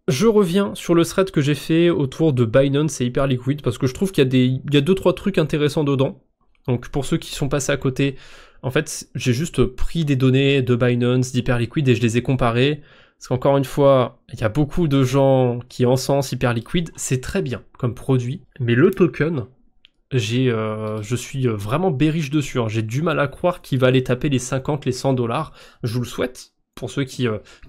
Je reviens sur le thread que j'ai fait autour de Binance et Hyperliquid parce que je trouve qu'il y a 2-3 trucs intéressants dedans. Donc pour ceux qui sont passés à côté, en fait, j'ai juste pris des données de Binance, d'Hyperliquid et je les ai comparées. Parce qu'encore une fois, il y a beaucoup de gens qui encensent Hyperliquid, c'est très bien comme produit, mais le token, je suis vraiment bearish dessus, hein. J'ai du mal à croire qu'il va aller taper les 50, les 100 dollars. Je vous le souhaite, pour ceux qui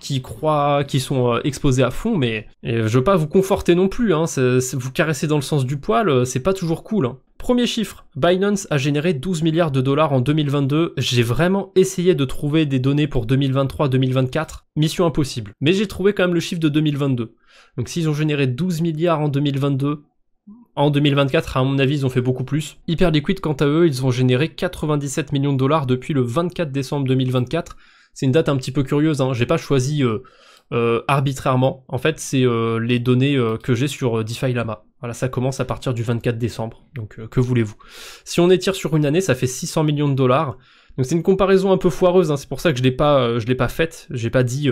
y croient, qui sont exposés à fond, mais je veux pas vous conforter non plus, hein. Vous caresser dans le sens du poil, c'est pas toujours cool, hein. Premier chiffre, Binance a généré 12 milliards de dollars en 2022. J'ai vraiment essayé de trouver des données pour 2023-2024. Mission impossible. Mais j'ai trouvé quand même le chiffre de 2022. Donc s'ils ont généré 12 milliards en 2022, en 2024, à mon avis, ils ont fait beaucoup plus. Hyperliquid, quant à eux, ils ont généré 97 millions de dollars depuis le 24 décembre 2024. C'est une date un petit peu curieuse, hein. J'ai pas choisi arbitrairement. En fait, c'est les données que j'ai sur DeFi Lama. Voilà, ça commence à partir du 24 décembre, donc que voulez-vous. Si on étire sur une année, ça fait 600 millions de dollars. Donc c'est une comparaison un peu foireuse, hein. C'est pour ça que je l'ai pas faite. J'ai pas dit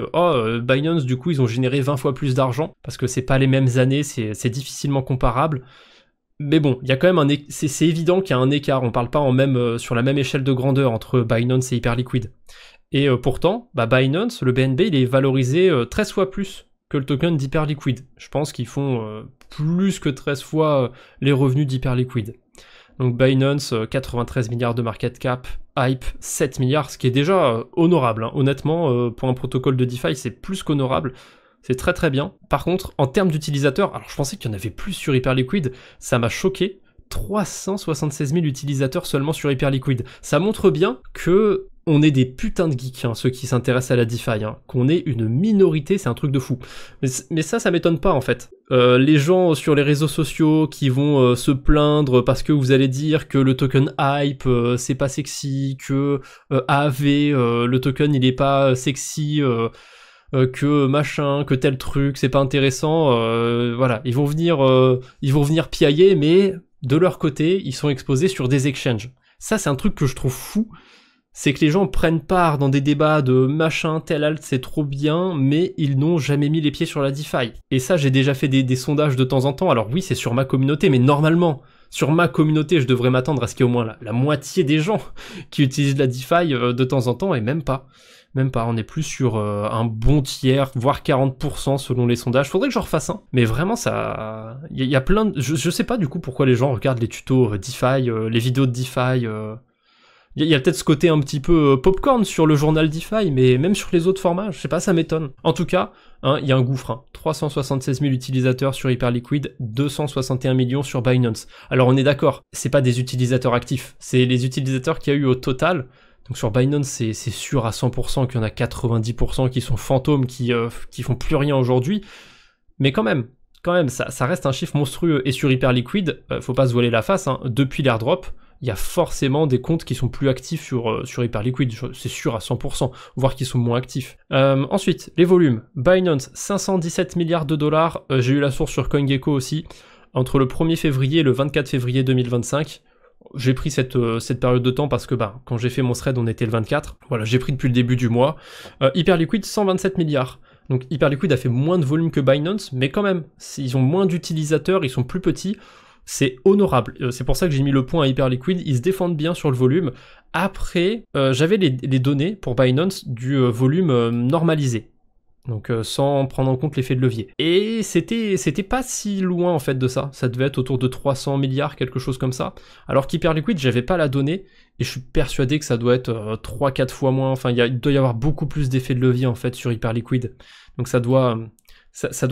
Binance, du coup ils ont généré 20 fois plus d'argent, parce que c'est pas les mêmes années, c'est difficilement comparable. Mais bon, il y a quand même c'est évident qu'il y a un écart. On parle pas sur la même échelle de grandeur entre Binance et Hyperliquid. Et pourtant, Binance, le BNB, il est valorisé 13 fois plus que le token d'Hyperliquid. Je pense qu'ils font plus que 13 fois les revenus d'Hyperliquid. Donc Binance, 93 milliards de market cap, Hype, 7 milliards, ce qui est déjà honorable, hein. Honnêtement, pour un protocole de DeFi, c'est plus qu'honorable. C'est très très bien. Par contre, en termes d'utilisateurs, alors je pensais qu'il y en avait plus sur Hyperliquid, ça m'a choqué. 376 000 utilisateurs seulement sur Hyperliquid. Ça montre bien que on est des putains de geeks, hein, ceux qui s'intéressent à la DeFi, hein. Qu'on est une minorité, c'est un truc de fou. Mais ça m'étonne pas en fait. Les gens sur les réseaux sociaux qui vont se plaindre parce que vous allez dire que le token Hype, c'est pas sexy, que AAV, le token il est pas sexy, que machin, que tel truc, c'est pas intéressant, voilà, ils vont venir piailler, mais de leur côté, ils sont exposés sur des exchanges. Ça, c'est un truc que je trouve fou, c'est que les gens prennent part dans des débats de machin, tel alt, c'est trop bien, mais ils n'ont jamais mis les pieds sur la DeFi. Et ça, j'ai déjà fait des sondages de temps en temps, alors oui, c'est sur ma communauté, mais normalement, sur ma communauté, je devrais m'attendre à ce qu'il y ait au moins la moitié des gens qui utilisent la DeFi de temps en temps, et même pas. Même pas, on est plus sur un bon tiers, voire 40% selon les sondages. Faudrait que j'en refasse un. Mais vraiment, ça... Il y a plein de... Je sais pas du coup pourquoi les gens regardent les tutos DeFi, les vidéos de DeFi. Il y a peut-être ce côté un petit peu popcorn sur le journal DeFi, mais même sur les autres formats, je sais pas, ça m'étonne. En tout cas, hein, il y a un gouffre. Hein. 376 000 utilisateurs sur Hyperliquid, 261 millions sur Binance. Alors on est d'accord, c'est pas des utilisateurs actifs, c'est les utilisateurs qu'il y a eu au total. Donc sur Binance, c'est sûr à 100% qu'il y en a 90% qui sont fantômes, qui font plus rien aujourd'hui. Mais quand même, ça reste un chiffre monstrueux. Et sur Hyperliquid, faut pas se voiler la face, hein, depuis l'airdrop, il y a forcément des comptes qui sont plus actifs sur Hyperliquid, c'est sûr à 100%, voire qui sont moins actifs. Ensuite, les volumes. Binance, 517 milliards de dollars, j'ai eu la source sur CoinGecko aussi, entre le 1er février et le 24 février 2025. J'ai pris cette période de temps parce que quand j'ai fait mon thread, on était le 24. Voilà, j'ai pris depuis le début du mois. Hyperliquid, 127 milliards. Donc Hyperliquid a fait moins de volume que Binance, mais quand même, ils ont moins d'utilisateurs, ils sont plus petits. C'est honorable. C'est pour ça que j'ai mis le point à Hyperliquid. Ils se défendent bien sur le volume. Après, j'avais les données pour Binance du volume normalisé. Donc sans prendre en compte l'effet de levier. Et c'était pas si loin en fait de ça. Ça devait être autour de 300 milliards, quelque chose comme ça. Alors qu'Hyperliquid, j'avais pas la donnée, et je suis persuadé que ça doit être 3-4 fois moins. Enfin, il doit y avoir beaucoup plus d'effet de levier en fait sur Hyperliquid. Donc ça doit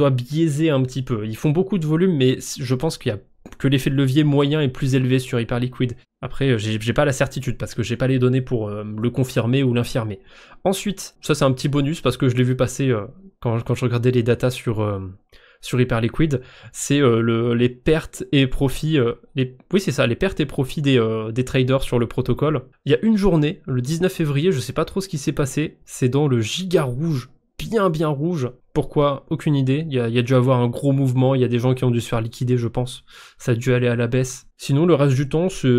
biaiser un petit peu. Ils font beaucoup de volume, mais je pense que l'effet de levier moyen est plus élevé sur Hyperliquid. Après, j'ai pas la certitude parce que j'ai pas les données pour le confirmer ou l'infirmer. Ensuite, ça c'est un petit bonus parce que je l'ai vu passer quand je regardais les datas sur Hyperliquid, c'est les pertes et profits. Oui, c'est ça, les pertes et profits des traders sur le protocole. Il y a une journée, le 19 février, je sais pas trop ce qui s'est passé, c'est dans le giga rouge. Bien rouge. Pourquoi? Aucune idée. Il y a dû avoir un gros mouvement, il y a des gens qui ont dû se faire liquider, je pense. Ça a dû aller à la baisse. Sinon, le reste du temps, c'est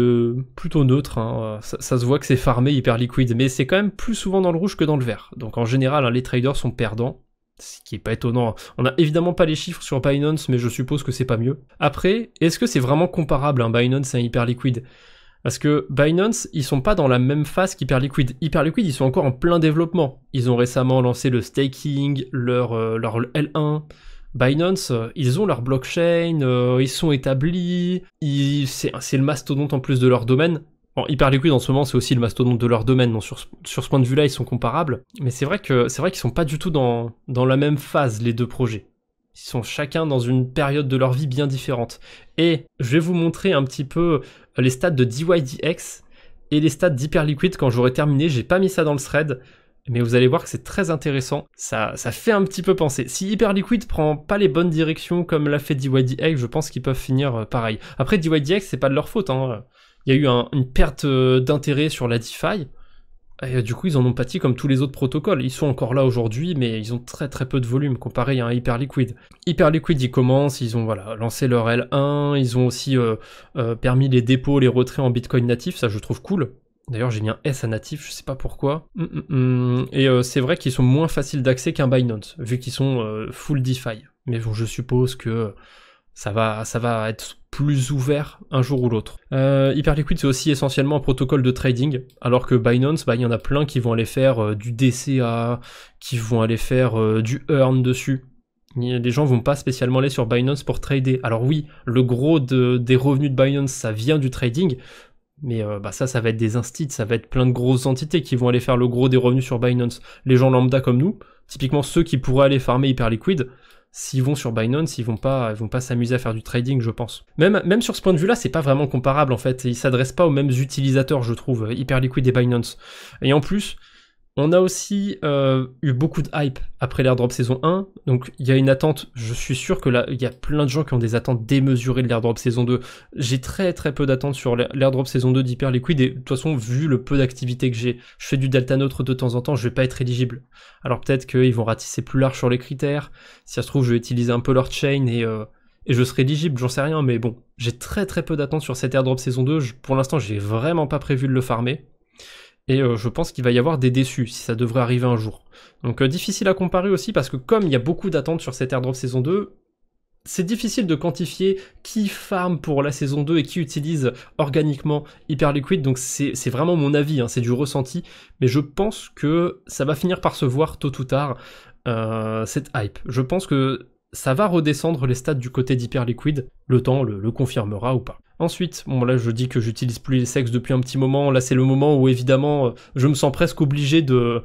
plutôt neutre, hein. Ça se voit que c'est farmé Hyperliquid, mais c'est quand même plus souvent dans le rouge que dans le vert. Donc en général, hein, les traders sont perdants. Ce qui est pas étonnant. On a évidemment pas les chiffres sur Binance, mais je suppose que c'est pas mieux. Après, est-ce que c'est vraiment comparable, Binance et un Hyperliquid? Parce que Binance, ils sont pas dans la même phase qu'Hyperliquid. Hyperliquid, ils sont encore en plein développement. Ils ont récemment lancé le staking, leur L1. Binance, ils ont leur blockchain, ils sont établis, c'est le mastodonte en plus de leur domaine. Bon, Hyperliquid en ce moment c'est aussi le mastodonte de leur domaine, donc sur ce point de vue là ils sont comparables, mais c'est vrai qu'ils sont pas du tout dans la même phase les deux projets. Ils sont chacun dans une période de leur vie bien différente. Et je vais vous montrer un petit peu les stats de DYDX et les stats d'Hyperliquid quand j'aurai terminé. J'ai pas mis ça dans le thread, mais vous allez voir que c'est très intéressant, ça fait un petit peu penser. Si Hyperliquid prend pas les bonnes directions comme l'a fait DYDX, je pense qu'ils peuvent finir pareil. Après DYDX, c'est pas de leur faute, hein. Il y a eu une perte d'intérêt sur la DeFi, et du coup ils en ont pâti comme tous les autres protocoles. Ils sont encore là aujourd'hui, mais ils ont très très peu de volume comparé à un Hyperliquid. Hyperliquid, ils commencent, ils ont lancé leur L1, ils ont aussi permis les dépôts, les retraits en Bitcoin natif, ça je trouve cool. D'ailleurs, j'ai mis un S à natif, je sais pas pourquoi. Et c'est vrai qu'ils sont moins faciles d'accès qu'un Binance, vu qu'ils sont full DeFi. Mais bon, je suppose que ça va être plus ouvert un jour ou l'autre. Hyperliquid, c'est aussi essentiellement un protocole de trading, alors que Binance, il y en a plein qui vont aller faire du DCA, qui vont aller faire du earn dessus. Les gens vont pas spécialement aller sur Binance pour trader. Alors oui, le gros des revenus de Binance, ça vient du trading, mais ça va être des instits, ça va être plein de grosses entités qui vont aller faire le gros des revenus sur Binance. Les gens lambda comme nous, typiquement ceux qui pourraient aller farmer Hyperliquid, s'ils vont sur Binance, ils vont pas s'amuser à faire du trading, je pense. Même sur ce point de vue-là, c'est pas vraiment comparable en fait. Ils s'adressent pas aux mêmes utilisateurs, je trouve, Hyperliquid et Binance. Et en plus, on a aussi eu beaucoup de hype après l'airdrop saison 1, donc il y a une attente, je suis sûr que là, il y a plein de gens qui ont des attentes démesurées de l'airdrop saison 2. J'ai très très peu d'attentes sur l'airdrop saison 2 d'Hyperliquid, et de toute façon, vu le peu d'activité que j'ai, je fais du delta neutre de temps en temps, je vais pas être éligible. Alors peut-être qu'ils vont ratisser plus large sur les critères, si ça se trouve je vais utiliser un peu leur chain et je serai éligible, j'en sais rien, mais bon, j'ai très très peu d'attentes sur cet airdrop saison 2, pour l'instant j'ai vraiment pas prévu de le farmer. Et je pense qu'il va y avoir des déçus, si ça devrait arriver un jour. Donc difficile à comparer aussi, parce que comme il y a beaucoup d'attentes sur cet airdrop saison 2, c'est difficile de quantifier qui farm pour la saison 2 et qui utilise organiquement Hyperliquid, donc c'est vraiment mon avis, hein, c'est du ressenti, mais je pense que ça va finir par se voir tôt ou tard, cette hype. Je pense que ça va redescendre les stats du côté d'Hyperliquid, le temps le confirmera ou pas. Ensuite, bon là je dis que j'utilise plus les sexes depuis un petit moment, là c'est le moment où évidemment je me sens presque obligé de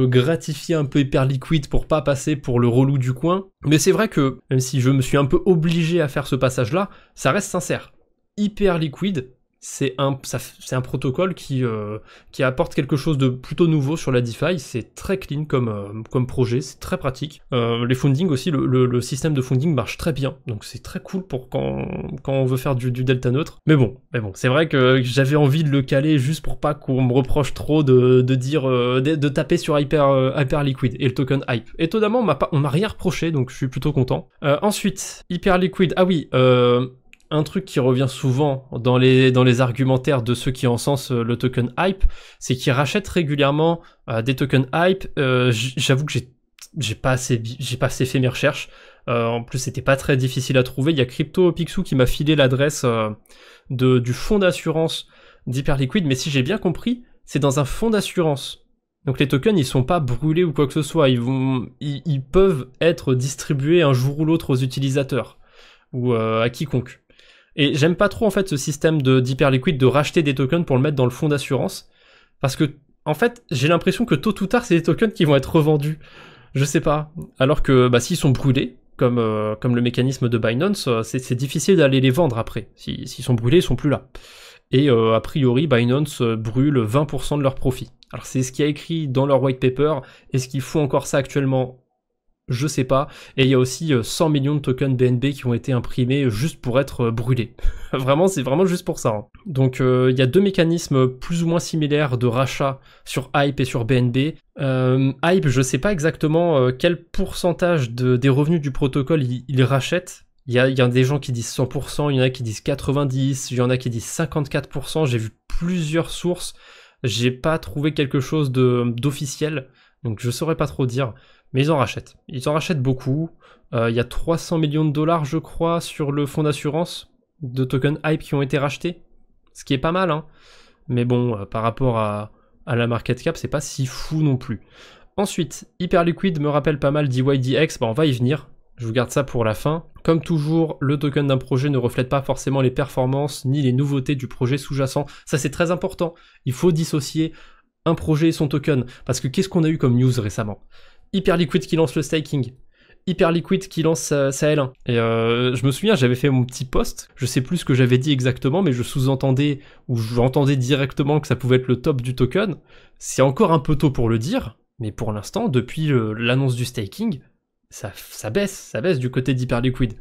gratifier un peu Hyperliquid pour pas passer pour le relou du coin, mais c'est vrai que même si je me suis un peu obligé à faire ce passage là, ça reste sincère. Hyperliquid, c'est un protocole qui apporte quelque chose de plutôt nouveau sur la DeFi, c'est très clean comme projet, c'est très pratique. Les funding aussi, le système de funding marche très bien, donc c'est très cool pour quand on veut faire du delta neutre. Mais bon, c'est vrai que j'avais envie de le caler juste pour pas qu'on me reproche trop de taper sur Hyperliquid et le token hype. Étonnamment, on m'a rien reproché, donc je suis plutôt content. Ensuite, Hyperliquid, ah oui, un truc qui revient souvent dans les argumentaires de ceux qui encensent le token hype, c'est qu'ils rachètent régulièrement des tokens hype. J'avoue que j'ai pas assez fait mes recherches. En plus, c'était pas très difficile à trouver. Il y a CryptoPixou qui m'a filé l'adresse du fonds d'assurance d'Hyperliquid, mais si j'ai bien compris, c'est dans un fonds d'assurance. Donc les tokens, ils sont pas brûlés ou quoi que ce soit. Ils peuvent être distribués un jour ou l'autre aux utilisateurs ou à quiconque. Et j'aime pas trop en fait ce système d'Hyperliquid de racheter des tokens pour le mettre dans le fonds d'assurance, parce que en fait j'ai l'impression que tôt ou tard c'est des tokens qui vont être revendus, je sais pas, alors que s'ils sont brûlés, comme le mécanisme de Binance, c'est difficile d'aller les vendre après, s'ils sont brûlés ils sont plus là. Et a priori Binance brûle 20% de leurs profits. Alors c'est ce qui est écrit dans leur white paper, est-ce qu'ils font encore ça actuellement ? Je sais pas, et il y a aussi 100 millions de tokens BNB qui ont été imprimés juste pour être brûlés. Vraiment, c'est vraiment juste pour ça. Hein. Donc il y a deux mécanismes plus ou moins similaires de rachat sur Hype et sur BNB. Hype, je sais pas exactement quel pourcentage des revenus du protocole il rachète. Il y a des gens qui disent 100%, il y en a qui disent 90%, il y en a qui disent 54%, j'ai vu plusieurs sources, j'ai pas trouvé quelque chose d'officiel, donc je saurais pas trop dire. Mais ils en rachètent. Ils en rachètent beaucoup. Il y a 300 millions de dollars, je crois, sur le fonds d'assurance de tokens hype qui ont été rachetés. Ce qui est pas mal, hein. Mais bon, par rapport à la market cap, c'est pas si fou non plus. Ensuite, Hyperliquid me rappelle pas mal DYDX, on va y venir. Je vous garde ça pour la fin. Comme toujours, le token d'un projet ne reflète pas forcément les performances ni les nouveautés du projet sous-jacent. Ça, c'est très important. Il faut dissocier un projet et son token. Parce que qu'est-ce qu'on a eu comme news récemment? Hyperliquid qui lance le staking. Hyperliquid qui lance sa L1. Et je me souviens, j'avais fait mon petit post. Je sais plus ce que j'avais dit exactement, mais je sous-entendais, ou j'entendais directement que ça pouvait être le top du token. C'est encore un peu tôt pour le dire, mais pour l'instant, depuis l'annonce du staking, ça baisse du côté d'Hyperliquid.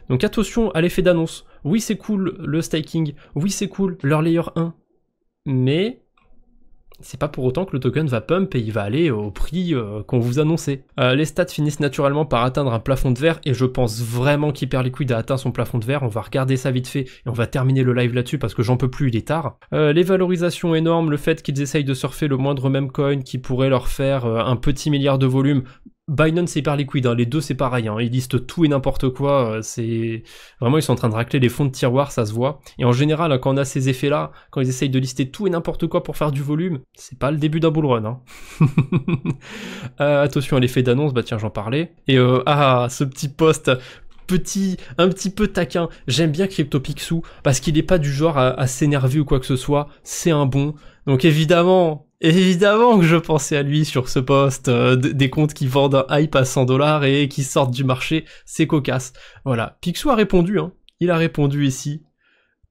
Donc attention à l'effet d'annonce. Oui, c'est cool le staking. Oui, c'est cool leur layer 1. Mais c'est pas pour autant que le token va pump et il va aller au prix qu'on vous annonçait. Les stats finissent naturellement par atteindre un plafond de verre et je pense vraiment qu'Hyperliquid a atteint son plafond de verre. On va regarder ça vite fait et on va terminer le live là-dessus parce que j'en peux plus, il est tard. Les valorisations énormes, le fait qu'ils essayent de surfer le moindre meme coin qui pourrait leur faire un petit milliard de volume. Binance et Hyperliquid, hein, les deux c'est pareil, hein, ils listent tout et n'importe quoi, c'est... Vraiment ils sont en train de racler les fonds de tiroir, ça se voit. Et en général, hein, quand on a ces effets-là, quand ils essayent de lister tout et n'importe quoi pour faire du volume, c'est pas le début d'un bull run. Hein. Attention à l'effet d'annonce, bah tiens j'en parlais. Et ce petit post... un petit peu taquin, j'aime bien CryptoPicsou, parce qu'il est pas du genre à s'énerver ou quoi que ce soit, c'est un bon. Donc évidemment que je pensais à lui sur ce post, des comptes qui vendent un hype à 100$ et qui sortent du marché, c'est cocasse. Voilà, Picsou a répondu, hein. Il a répondu ici,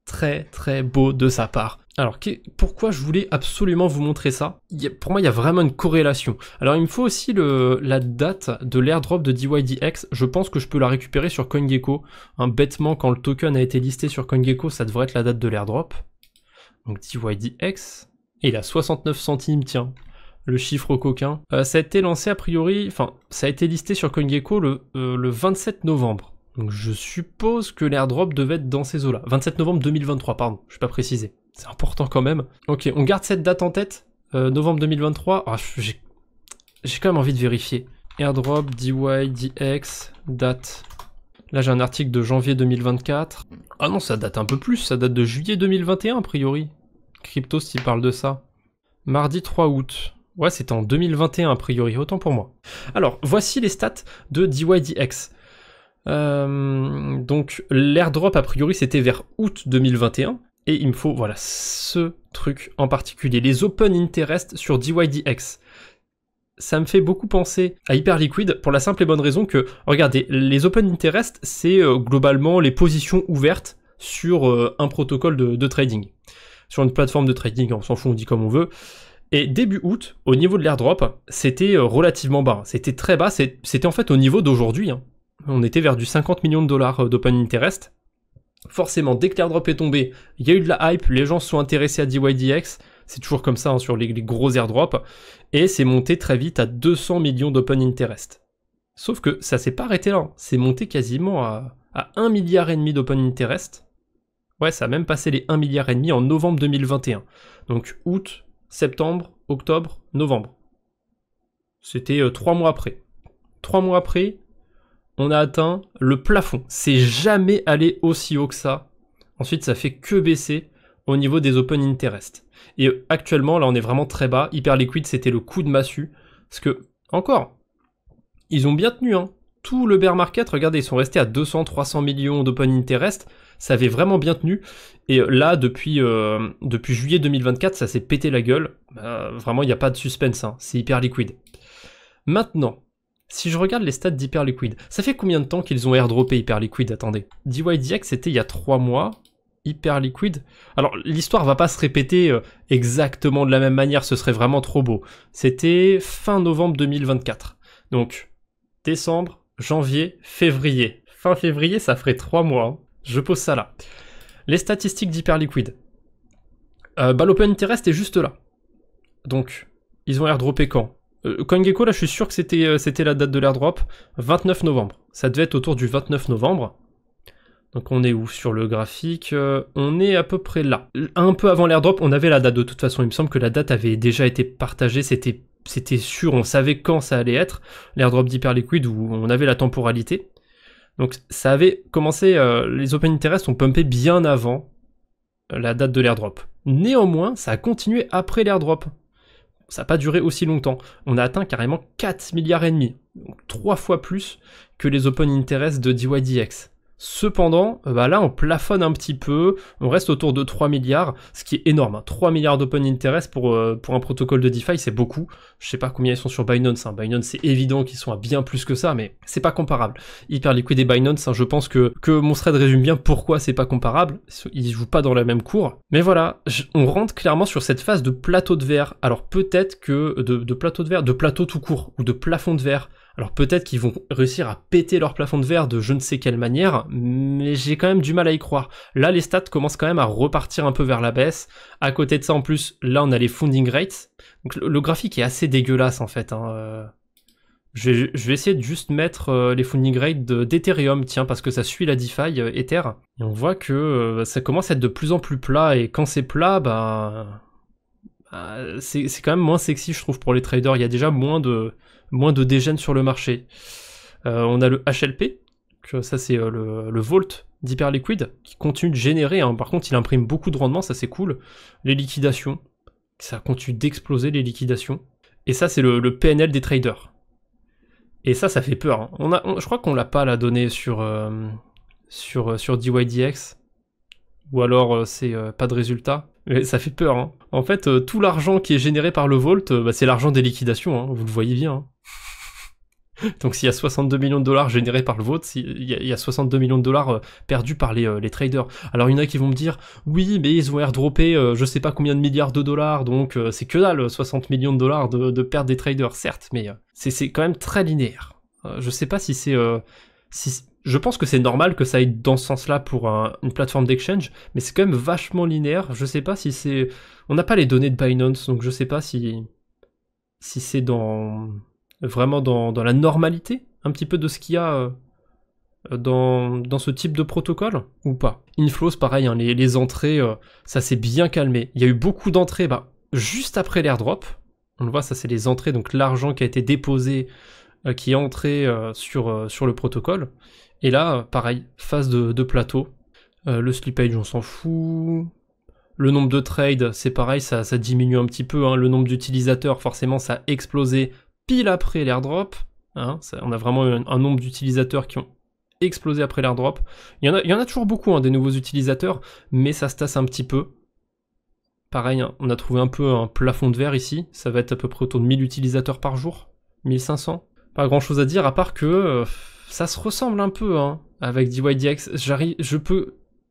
très très beau de sa part. Alors, pourquoi je voulais absolument vous montrer ça? Pour moi, il y a vraiment une corrélation. Alors, il me faut aussi la date de l'airdrop de DYDX. Je pense que je peux la récupérer sur CoinGecko. Hein, bêtement, quand le token a été listé sur CoinGecko, ça devrait être la date de l'airdrop. Donc, DYDX. Et il a 69 centimes, tiens. Le chiffre coquin. Ça a été lancé a priori... Enfin, ça a été listé sur CoinGecko le 27 novembre. Donc, je suppose que l'airdrop devait être dans ces eaux-là. 27 novembre 2023, pardon. Je ne vais pas préciser. C'est important quand même. Ok, on garde cette date en tête. Novembre 2023. Ah, j'ai quand même envie de vérifier. Airdrop, DYDX, date. Là, j'ai un article de janvier 2024. Ah non, ça date un peu plus. Ça date de juillet 2021, a priori. Cryptos, il parle de ça. Mardi 3 août. Ouais, c'était en 2021, a priori. Autant pour moi. Alors, voici les stats de DYDX. Donc, l'airdrop, a priori, c'était vers août 2021. Et il me faut, voilà, ce truc en particulier, les open interest sur DYDX. Ça me fait beaucoup penser à Hyperliquid pour la simple et bonne raison que, regardez, les open interest, c'est globalement les positions ouvertes sur un protocole de trading. Sur une plateforme de trading, on s'en fout, on dit comme on veut. Et début août, au niveau de l'airdrop, c'était relativement bas. C'était très bas, c'était en fait au niveau d'aujourd'hui. Hein. On était vers du 50 millions de dollars d'open interest. Forcément, dès que l'airdrop est tombé, il y a eu de la hype, les gens se sont intéressés à DYDX, c'est toujours comme ça hein, sur les gros airdrops, et c'est monté très vite à 200 millions d'open interest. Sauf que ça s'est pas arrêté là, c'est monté quasiment à 1,5 milliard d'open interest. Ouais, ça a même passé les 1,5 milliard en novembre 2021. Donc août, septembre, octobre, novembre. C'était 3 mois après. 3 mois après, on a atteint le plafond. C'est jamais allé aussi haut que ça. Ensuite, ça fait que baisser au niveau des open interest. Et actuellement, là, on est vraiment très bas. Hyperliquid, c'était le coup de massue. Parce que, encore, ils ont bien tenu, hein. Tout le bear market, regardez, ils sont restés à 200-300 millions d'open interest. Ça avait vraiment bien tenu. Et là, depuis juillet 2024, ça s'est pété la gueule. Vraiment, il n'y a pas de suspense, hein. C'est Hyperliquid. Maintenant, si je regarde les stats d'Hyperliquid, ça fait combien de temps qu'ils ont airdroppé Hyperliquid? Attendez. DYDX, c'était il y a 3 mois. Hyperliquid. Alors, l'histoire va pas se répéter exactement de la même manière, ce serait vraiment trop beau. C'était fin novembre 2024. Donc, décembre, janvier, février. Fin février, ça ferait 3 mois. Hein. Je pose ça là. Les statistiques d'Hyperliquid. L'open interest est juste là. Donc, ils ont airdroppé quand? CoinGecko, là, je suis sûr que c'était la date de l'airdrop. 29 novembre. Ça devait être autour du 29 novembre. Donc on est où sur le graphique? On est à peu près là. Un peu avant l'airdrop, on avait la date de toute façon. Il me semble que la date avait déjà été partagée. C'était c'était sûr, on savait quand ça allait être, l'airdrop d'Hyperliquid où on avait la temporalité. Donc ça avait commencé, les Open Interest ont pumpé bien avant la date de l'airdrop. Néanmoins, ça a continué après l'airdrop. Ça n'a pas duré aussi longtemps. On a atteint carrément 4 milliards et demi, donc 3 fois plus que les Open Interest de DYDX. Cependant, là on plafonne un petit peu, on reste autour de 3 milliards, ce qui est énorme, hein. 3 milliards d'Open Interest pour un protocole de DeFi, c'est beaucoup. Je sais pas combien ils sont sur Binance, hein. Binance c'est évident qu'ils sont à bien plus que ça, mais c'est pas comparable. Hyperliquid et Binance, hein, je pense que mon thread résume bien pourquoi c'est pas comparable, ils jouent pas dans la même cour. Mais voilà, on rentre clairement sur cette phase de plateau de verre, alors peut-être que de plateau de verre, de plateau tout court, ou de plafond de verre. Alors peut-être qu'ils vont réussir à péter leur plafond de verre de je ne sais quelle manière, mais j'ai quand même du mal à y croire. Là, les stats commencent quand même à repartir un peu vers la baisse. À côté de ça, en plus, là, on a les funding rates. Donc le graphique est assez dégueulasse, en fait. Hein. Je vais essayer de juste mettre les funding rates d'Ethereum, tiens, parce que ça suit la DeFi Ether. Et on voit que ça commence à être de plus en plus plat, et quand c'est plat, c'est quand même moins sexy, je trouve, pour les traders. Il y a déjà moins de dégènes sur le marché. On a le HLP, que ça c'est le Vault d'Hyperliquid, qui continue de générer, hein. Par contre il imprime beaucoup de rendement, ça c'est cool. Les liquidations, ça continue d'exploser les liquidations. Et ça c'est le PNL des traders. Et ça fait peur, hein. Je crois qu'on l'a pas la donnée sur DYDX, ou alors c'est pas de résultat. Mais ça fait peur, hein. En fait, tout l'argent qui est généré par le Vault, c'est l'argent des liquidations, hein, vous le voyez bien. Hein. Donc s'il y a 62 millions de dollars générés par le Vault, il y a 62 millions de dollars perdus par les traders. Alors il y en a qui vont me dire, oui, mais ils ont airdroppé je sais pas combien de milliards de dollars, donc c'est que dalle, 60 millions de dollars de perte des traders, certes, mais c'est quand même très linéaire. Je sais pas si c'est... je pense que c'est normal que ça aille dans ce sens-là pour une plateforme d'exchange, mais c'est quand même vachement linéaire. Je sais pas si c'est... On n'a pas les données de Binance, donc je sais pas si c'est vraiment dans la normalité, un petit peu de ce qu'il y a dans ce type de protocole, ou pas. Inflows, pareil, hein, les entrées, ça s'est bien calmé. Il y a eu beaucoup d'entrées juste après l'airdrop. On le voit, ça c'est les entrées, donc l'argent qui a été déposé, qui est entré sur le protocole. Et là, pareil, phase de plateau. Le slippage, on s'en fout. Le nombre de trades, c'est pareil, ça diminue un petit peu. Hein. Le nombre d'utilisateurs, forcément, ça a explosé pile après l'airdrop. Hein. On a vraiment un nombre d'utilisateurs qui ont explosé après l'airdrop. Il y en a toujours beaucoup, hein, des nouveaux utilisateurs, mais ça se tasse un petit peu. Pareil, hein, on a trouvé un peu un plafond de verre ici. Ça va être à peu près autour de 1000 utilisateurs par jour. 1500. Pas grand chose à dire, à part que... ça se ressemble un peu, hein, avec DYDX.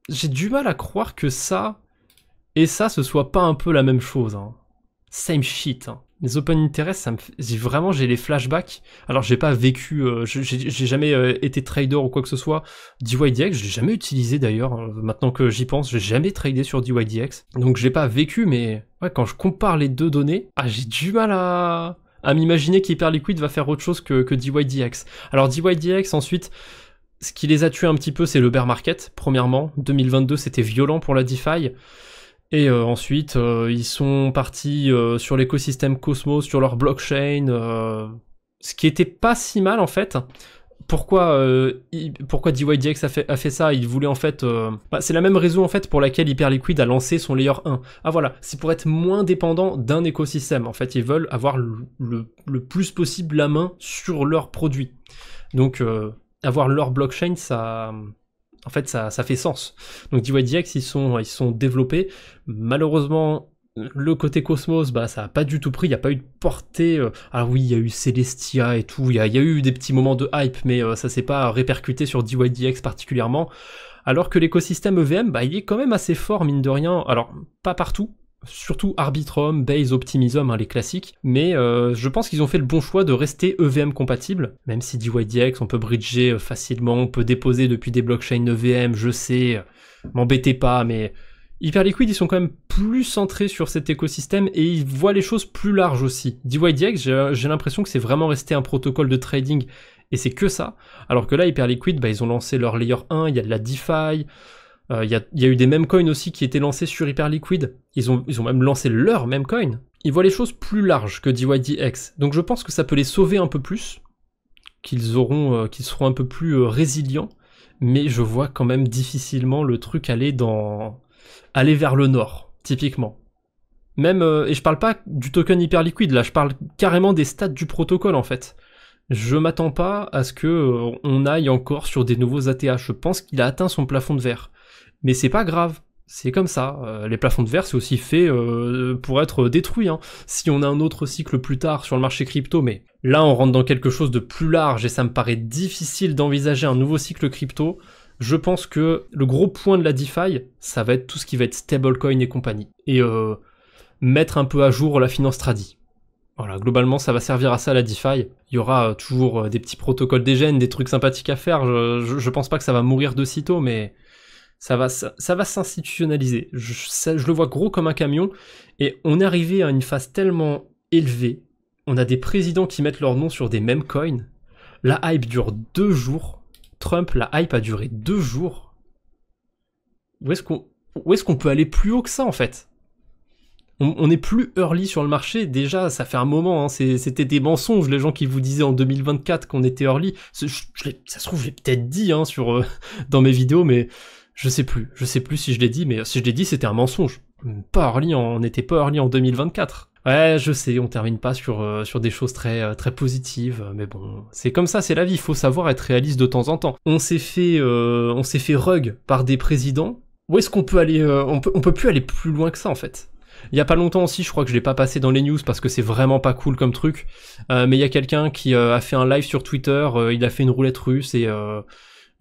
J'ai du mal à croire que ça et ça, ce soit pas un peu la même chose, hein. Same shit, hein. Les Open Interest, j'ai les flashbacks. Alors, j'ai pas vécu, j'ai jamais été trader ou quoi que ce soit. DYDX, je l'ai jamais utilisé d'ailleurs. Maintenant que j'y pense, j'ai jamais tradé sur DYDX. Donc, j'ai pas vécu, mais ouais, quand je compare les deux données, j'ai du mal à m'imaginer qu'Hyperliquid va faire autre chose que DYDX. Alors DYDX, ensuite, ce qui les a tués un petit peu, c'est le bear market, premièrement. 2022, c'était violent pour la DeFi. Et ensuite, ils sont partis sur l'écosystème Cosmos, sur leur blockchain, ce qui était pas si mal en fait. Pourquoi DYDX a fait ça? Il voulait en fait... c'est la même raison en fait pour laquelle Hyperliquid a lancé son layer 1. Ah voilà, c'est pour être moins dépendant d'un écosystème. En fait, ils veulent avoir le plus possible la main sur leurs produits. Donc, avoir leur blockchain, ça... En fait, ça fait sens. Donc DYDX, ils sont développés. Malheureusement... Le côté Cosmos, ça a pas du tout pris, il n'y a pas eu de portée. Alors oui, il y a eu Celestia et tout, il y a eu des petits moments de hype, mais ça s'est pas répercuté sur DYDX particulièrement. Alors que l'écosystème EVM, il est quand même assez fort, mine de rien. Alors, pas partout, surtout Arbitrum, Base, Optimism, hein, les classiques. Mais je pense qu'ils ont fait le bon choix de rester EVM compatible. Même si DYDX, on peut bridger facilement, on peut déposer depuis des blockchains EVM, je sais, m'embêtez pas, mais... Hyperliquid, ils sont quand même plus centrés sur cet écosystème et ils voient les choses plus larges aussi. DYDX, j'ai l'impression que c'est vraiment resté un protocole de trading et c'est que ça. Alors que là, Hyperliquid, ils ont lancé leur layer 1, il y a de la DeFi, il y a eu des meme coins aussi qui étaient lancés sur Hyperliquid. Ils ont même lancé leur meme coin. ils voient les choses plus larges que DYDX. Donc je pense que ça peut les sauver un peu plus, qu'ils seront un peu plus résilients, mais je vois quand même difficilement le truc aller vers le nord, typiquement. Même, et je parle pas du token hyperliquide, là, je parle carrément des stats du protocole, en fait. Je m'attends pas à ce que on aille encore sur des nouveaux ATH. Je pense qu'il a atteint son plafond de verre. Mais c'est pas grave, c'est comme ça. Les plafonds de verre, c'est aussi fait pour être détruit. Hein. Si on a un autre cycle plus tard sur le marché crypto, mais là, on rentre dans quelque chose de plus large et ça me paraît difficile d'envisager un nouveau cycle crypto. Je pense que le gros point de la DeFi, ça va être tout ce qui va être stablecoin et compagnie. Et mettre un peu à jour la finance tradi. Voilà, globalement, ça va servir à ça la DeFi. Il y aura toujours des petits protocoles des gènes, des trucs sympathiques à faire. Je pense pas que ça va mourir de sitôt, mais ça va s'institutionnaliser. Je le vois gros comme un camion, et on est arrivé à une phase tellement élevée. On a des présidents qui mettent leur nom sur des mêmes coins. La hype dure 2 jours. Trump, la hype a duré 2 jours. Où est-ce qu'on peut aller plus haut que ça, en fait ? On n'est plus early sur le marché, déjà ça fait un moment, hein, c'était des mensonges les gens qui vous disaient en 2024 qu'on était early, ça se trouve je l'ai peut-être dit hein, dans mes vidéos, mais je sais plus si je l'ai dit, mais si je l'ai dit c'était un mensonge, on n'était pas early en 2024. Ouais, je sais, on termine pas sur des choses très positives, mais bon, c'est comme ça, c'est la vie, il faut savoir être réaliste de temps en temps. On s'est fait rug par des présidents, où est-ce qu'on peut aller, on peut plus aller plus loin que ça en fait. Il y a pas longtemps aussi, je crois que je l'ai pas passé dans les news parce que c'est vraiment pas cool comme truc, mais il y a quelqu'un qui a fait un live sur Twitter, il a fait une roulette russe et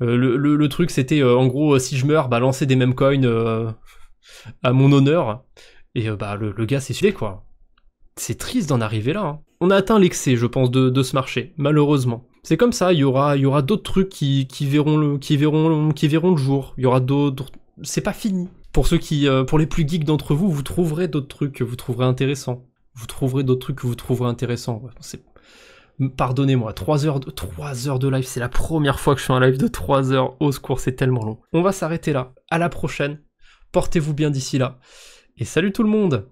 le truc c'était en gros si je meurs, lancer des mêmes coins à mon honneur, et le gars s'est suicidé quoi. C'est triste d'en arriver là. Hein. On a atteint l'excès, je pense, de ce marché, malheureusement. C'est comme ça, il y aura d'autres trucs qui verront le jour. Il y aura d'autres. C'est pas fini. Pour les plus geeks d'entre vous, vous trouverez d'autres trucs que vous trouverez intéressants. Pardonnez-moi, 3 heures de live, c'est la première fois que je fais un live de 3 heures. Au secours, c'est tellement long. On va s'arrêter là. À la prochaine. Portez-vous bien d'ici là. Et salut tout le monde!